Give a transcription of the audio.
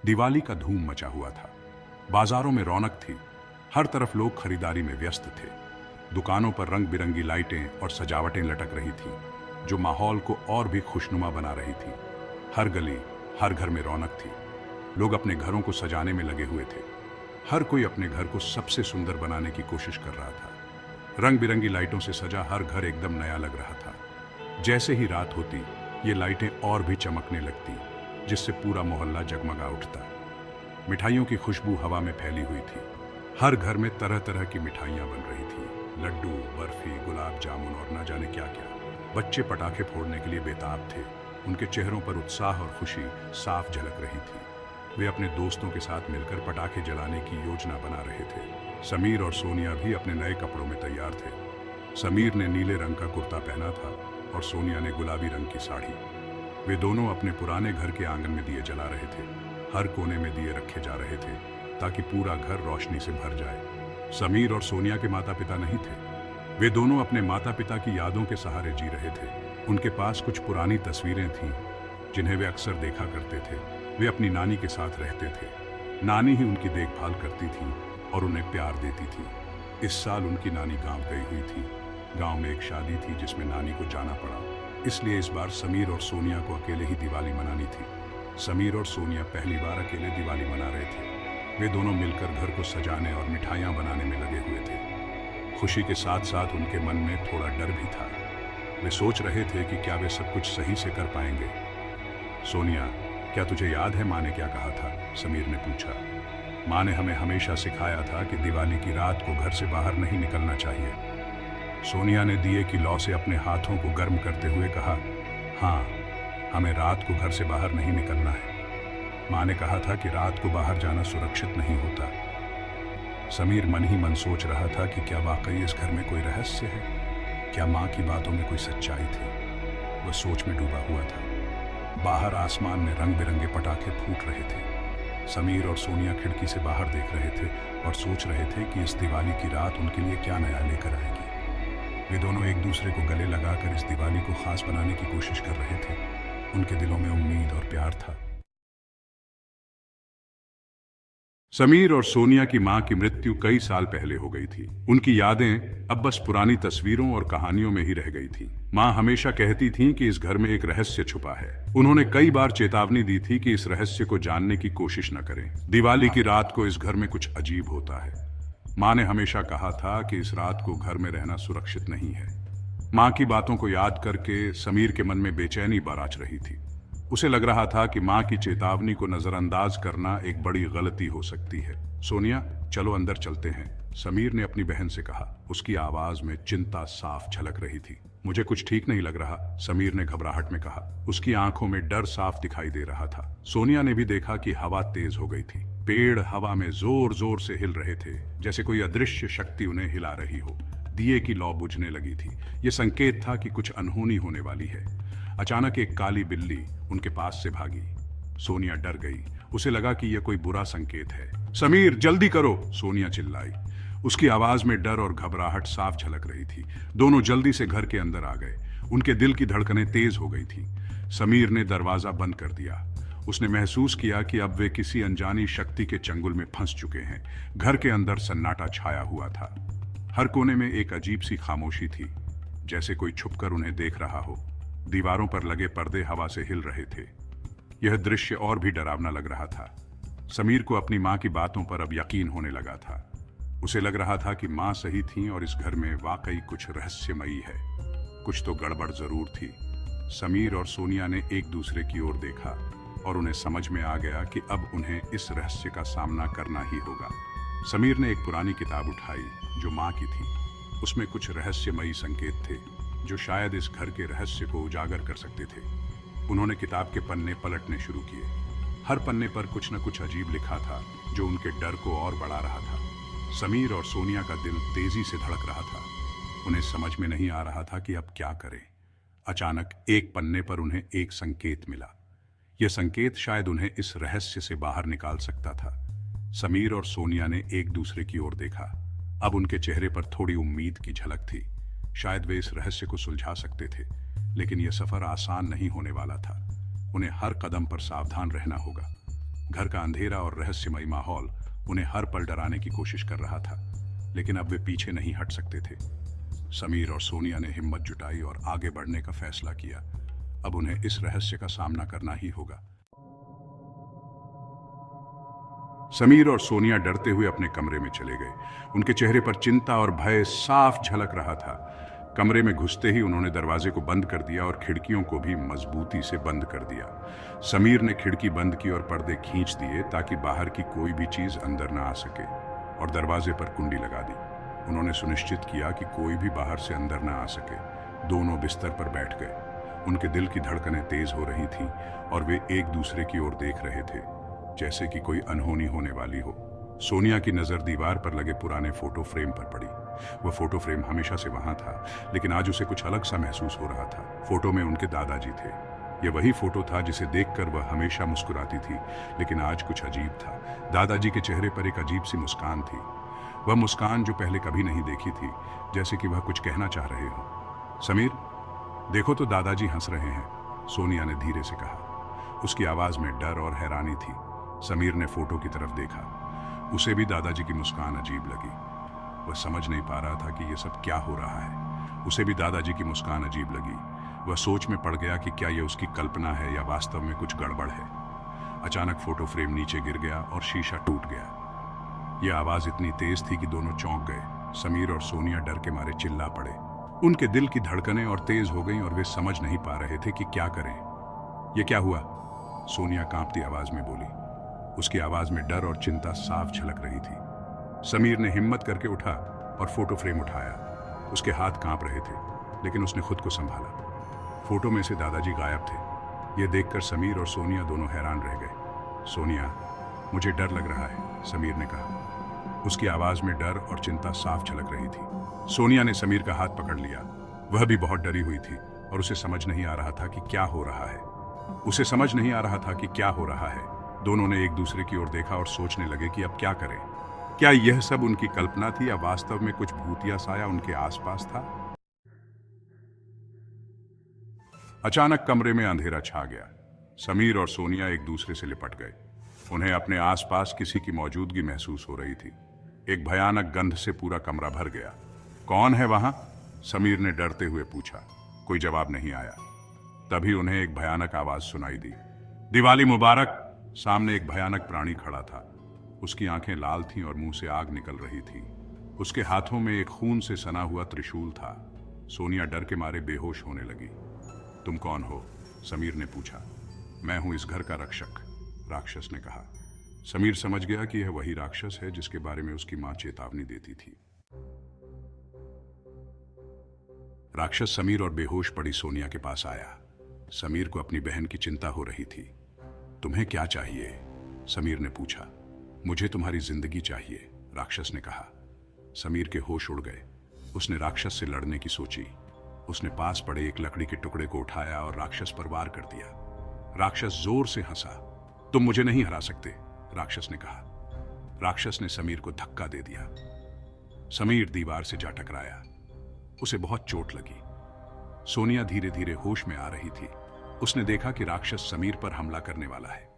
दिवाली का धूम मचा हुआ था। बाजारों में रौनक थी। हर तरफ लोग खरीदारी में व्यस्त थे। दुकानों पर रंग बिरंगी लाइटें और सजावटें लटक रही थीं, जो माहौल को और भी खुशनुमा बना रही थी। हर गली, हर घर में रौनक थी। लोग अपने घरों को सजाने में लगे हुए थे। हर कोई अपने घर को सबसे सुंदर बनाने की कोशिश कर रहा था। रंग बिरंगी लाइटों से सजा हर घर एकदम नया लग रहा था। जैसे ही रात होती, ये लाइटें और भी चमकने लगती, जिससे पूरा मोहल्ला जगमगा उठता। मिठाइयों की खुशबू हवा में फैली हुई थी। हर घर में तरह तरह की मिठाइयाँ बन रही थी। लड्डू, बर्फी, गुलाब जामुन और न जाने क्या क्या। बच्चे पटाखे फोड़ने के लिए बेताब थे। उनके चेहरों पर उत्साह और खुशी साफ झलक रही थी। वे अपने दोस्तों के साथ मिलकर पटाखे जलाने की योजना बना रहे थे। समीर और सोनिया भी अपने नए कपड़ों में तैयार थे। समीर ने नीले रंग का कुर्ता पहना था और सोनिया ने गुलाबी रंग की साड़ी। वे दोनों अपने पुराने घर के आंगन में दिए जला रहे थे। हर कोने में दिए रखे जा रहे थे ताकि पूरा घर रोशनी से भर जाए। समीर और सोनिया के माता पिता नहीं थे। वे दोनों अपने माता पिता की यादों के सहारे जी रहे थे। उनके पास कुछ पुरानी तस्वीरें थीं जिन्हें वे अक्सर देखा करते थे। वे अपनी नानी के साथ रहते थे। नानी ही उनकी देखभाल करती थी और उन्हें प्यार देती थी। इस साल उनकी नानी गांव गई हुई थी। गांव में एक शादी थी जिसमें नानी को जाना पड़ा, इसलिए इस बार समीर और सोनिया को अकेले ही दिवाली मनानी थी। समीर और सोनिया पहली बार अकेले दिवाली मना रहे थे। वे दोनों मिलकर घर को सजाने और मिठाइयाँ बनाने में लगे हुए थे। खुशी के साथ साथ उनके मन में थोड़ा डर भी था। वे सोच रहे थे कि क्या वे सब कुछ सही से कर पाएंगे। सोनिया, क्या तुझे याद है माँ ने क्या कहा था? समीर ने पूछा। माँ ने हमें हमेशा सिखाया था कि दिवाली की रात को घर से बाहर नहीं निकलना चाहिए। सोनिया ने दिए की लौ से अपने हाथों को गर्म करते हुए कहा, हाँ, हमें रात को घर से बाहर नहीं निकलना है। माँ ने कहा था कि रात को बाहर जाना सुरक्षित नहीं होता। समीर मन ही मन सोच रहा था कि क्या वाकई इस घर में कोई रहस्य है? क्या माँ की बातों में कोई सच्चाई थी? वह सोच में डूबा हुआ था। बाहर आसमान में रंग बिरंगे पटाखे फूट रहे थे। समीर और सोनिया खिड़की से बाहर देख रहे थे और सोच रहे थे कि इस दिवाली की रात उनके लिए क्या नया लेकर आएगी। वे दोनों एक दूसरे को गले लगाकर इस दिवाली को खास बनाने की कोशिश कर रहे थे। उनके दिलों में उम्मीद और प्यार था। समीर और सोनिया की मां की मृत्यु कई साल पहले हो गई थी। उनकी यादें अब बस पुरानी तस्वीरों और कहानियों में ही रह गई थी। मां हमेशा कहती थीं कि इस घर में एक रहस्य छुपा है। उन्होंने कई बार चेतावनी दी थी कि इस रहस्य को जानने की कोशिश न करें। दिवाली की रात को इस घर में कुछ अजीब होता है। मां ने हमेशा कहा था कि इस रात को घर में रहना सुरक्षित नहीं है। मां की बातों को याद करके समीर के मन में बेचैनी बराच रही थी। उसे लग रहा था कि मां की चेतावनी को नजरअंदाज करना एक बड़ी गलती हो सकती है। सोनिया, चलो अंदर चलते हैं, समीर ने अपनी बहन से कहा। उसकी आवाज में चिंता साफ झलक रही थी। मुझे कुछ ठीक नहीं लग रहा, समीर ने घबराहट में कहा। उसकी आंखों में डर साफ दिखाई दे रहा था। सोनिया ने भी देखा कि हवा तेज हो गई थी। पेड़ हवा में जोर जोर से हिल रहे थे, जैसे कोई अदृश्य शक्ति उन्हें हिला रही हो। दिए की लौ बुझने लगी थी। यह संकेत था कि कुछ अनहोनी होने वाली है। अचानक एक काली बिल्ली उनके पास से भागी। सोनिया डर गई। उसे लगा कि यह कोई बुरा संकेत है। समीर, जल्दी करो, सोनिया चिल्लाई। उसकी आवाज में डर और घबराहट साफ झलक रही थी। दोनों जल्दी से घर के अंदर आ गए। उनके दिल की धड़कनें तेज हो गई थी। समीर ने दरवाजा बंद कर दिया। उसने महसूस किया कि अब वे किसी अनजानी शक्ति के चंगुल में फंस चुके हैं। घर के अंदर सन्नाटा छाया हुआ था। हर कोने में एक अजीब सी खामोशी थी, जैसे कोई छुपकर उन्हें देख रहा हो। दीवारों पर लगे पर्दे हवा से हिल रहे थे। यह दृश्य और भी डरावना लग रहा था। समीर को अपनी मां की बातों पर अब यकीन होने लगा था। उसे लग रहा था कि मां सही थी और इस घर में वाकई कुछ रहस्यमयी है। कुछ तो गड़बड़ जरूर थी। समीर और सोनिया ने एक दूसरे की ओर देखा और उन्हें समझ में आ गया कि अब उन्हें इस रहस्य का सामना करना ही होगा। समीर ने एक पुरानी किताब उठाई जो मां की थी। उसमें कुछ रहस्यमयी संकेत थे जो शायद इस घर के रहस्य को उजागर कर सकते थे। उन्होंने किताब के पन्ने पलटने शुरू किए। हर पन्ने पर कुछ न कुछ अजीब लिखा था जो उनके डर को और बढ़ा रहा था। समीर और सोनिया का दिल तेजी से धड़क रहा था। उन्हें समझ में नहीं आ रहा था कि अब क्या करें। अचानक एक पन्ने पर उन्हें एक संकेत मिला। यह संकेत शायद उन्हें इस रहस्य से बाहर निकाल सकता था। समीर और सोनिया ने एक दूसरे की ओर देखा। अब उनके चेहरे पर थोड़ी उम्मीद की झलक थी। शायद वे इस रहस्य को सुलझा सकते थे, लेकिन यह सफर आसान नहीं होने वाला था। उन्हें हर कदम पर सावधान रहना होगा। घर का अंधेरा और रहस्यमयी माहौल उन्हें हर पल डराने की कोशिश कर रहा था, लेकिन अब वे पीछे नहीं हट सकते थे। समीर और सोनिया ने हिम्मत जुटाई और आगे बढ़ने का फैसला किया। अब उन्हें इस रहस्य का सामना करना ही होगा। समीर और सोनिया डरते हुए अपने कमरे में चले गए। उनके चेहरे पर चिंता और भय साफ झलक रहा था। कमरे में घुसते ही उन्होंने दरवाजे को बंद कर दिया और खिड़कियों को भी मजबूती से बंद कर दिया। समीर ने खिड़की बंद की और पर्दे खींच दिए ताकि बाहर की कोई भी चीज अंदर ना आ सके, और दरवाजे पर कुंडी लगा दी। उन्होंने सुनिश्चित किया कि कोई भी बाहर से अंदर ना आ सके। दोनों बिस्तर पर बैठ गए। उनके दिल की धड़कनें तेज हो रही थीं और वे एक दूसरे की ओर देख रहे थे, जैसे कि कोई अनहोनी होने वाली हो। सोनिया की नजर दीवार पर लगे पुराने फोटो फ्रेम पर पड़ी। वह फोटो फ्रेम हमेशा से वहां था, लेकिन आज उसे कुछ अलग सा महसूस हो रहा था। फोटो में उनके दादाजी थे। यह वही फोटो था जिसे देखकर वह हमेशा मुस्कुराती थी, लेकिन आज कुछ अजीब था। दादाजी के चेहरे पर एक अजीब सी मुस्कान थी। वह मुस्कान जो पहले कभी नहीं देखी थी, जैसे कि वह कुछ कहना चाह रहे हो। समीर, देखो तो दादाजी हंस रहे हैं, सोनिया ने धीरे से कहा। उसकी आवाज में डर और हैरानी थी। समीर ने फोटो की तरफ देखा। उसे भी दादाजी की मुस्कान अजीब लगी। वह समझ नहीं पा रहा था कि यह सब क्या हो रहा है। उसे भी दादाजी की मुस्कान अजीब लगी। वह सोच में पड़ गया कि क्या यह उसकी कल्पना है या वास्तव में कुछ गड़बड़ है। अचानक फोटो फ्रेम नीचे गिर गया और शीशा टूट गया। यह आवाज इतनी तेज थी कि दोनों चौंक गए। समीर और सोनिया डर के मारे चिल्ला पड़े। उनके दिल की धड़कनें और तेज हो गईं और वे समझ नहीं पा रहे थे कि क्या करें। यह क्या हुआ? सोनिया कांपती आवाज में बोली। उसकी आवाज में डर और चिंता साफ झलक रही थी। समीर ने हिम्मत करके उठा और फोटो फ्रेम उठाया। उसके हाथ कांप रहे थे, लेकिन उसने खुद को संभाला। फोटो में से दादाजी गायब थे। यह देखकर समीर और सोनिया दोनों हैरान रह गए। सोनिया, मुझे डर लग रहा है, समीर ने कहा। उसकी आवाज में डर और चिंता साफ झलक रही थी। सोनिया ने समीर का हाथ पकड़ लिया। वह भी बहुत डरी हुई थी और उसे समझ नहीं आ रहा था कि क्या हो रहा है। दोनों ने एक दूसरे की ओर देखा और सोचने लगे कि अब क्या करें। क्या यह सब उनकी कल्पना थी या वास्तव में कुछ भूतिया साया उनके आसपास था? अचानक कमरे में अंधेरा छा गया। समीर और सोनिया एक दूसरे से लिपट गए। उन्हें अपने आसपास किसी की मौजूदगी महसूस हो रही थी। एक भयानक गंध से पूरा कमरा भर गया। कौन है वहां? समीर ने डरते हुए पूछा। कोई जवाब नहीं आया। तभी उन्हें एक भयानक आवाज सुनाई दी। दिवाली मुबारक! सामने एक भयानक प्राणी खड़ा था। उसकी आंखें लाल थीं और मुंह से आग निकल रही थी। उसके हाथों में एक खून से सना हुआ त्रिशूल था। सोनिया डर के मारे बेहोश होने लगी। तुम कौन हो? समीर ने पूछा। मैं हूं इस घर का रक्षक, राक्षस ने कहा। समीर समझ गया कि यह वही राक्षस है जिसके बारे में उसकी मां चेतावनी देती थी। राक्षस समीर और बेहोश पड़ी सोनिया के पास आया। समीर को अपनी बहन की चिंता हो रही थी। तुम्हें क्या चाहिए? समीर ने पूछा। मुझे तुम्हारी जिंदगी चाहिए, राक्षस ने कहा। समीर के होश उड़ गए। उसने राक्षस से लड़ने की सोची। उसने पास पड़े एक लकड़ी के टुकड़े को उठाया और राक्षस पर वार कर दिया। राक्षस जोर से हंसा। तुम मुझे नहीं हरा सकते, राक्षस ने कहा। राक्षस ने समीर को धक्का दे दिया। समीर दीवार से जा टकराया। उसे बहुत चोट लगी। सोनिया धीरे धीरे होश में आ रही थी। उसने देखा कि राक्षस समीर पर हमला करने वाला है।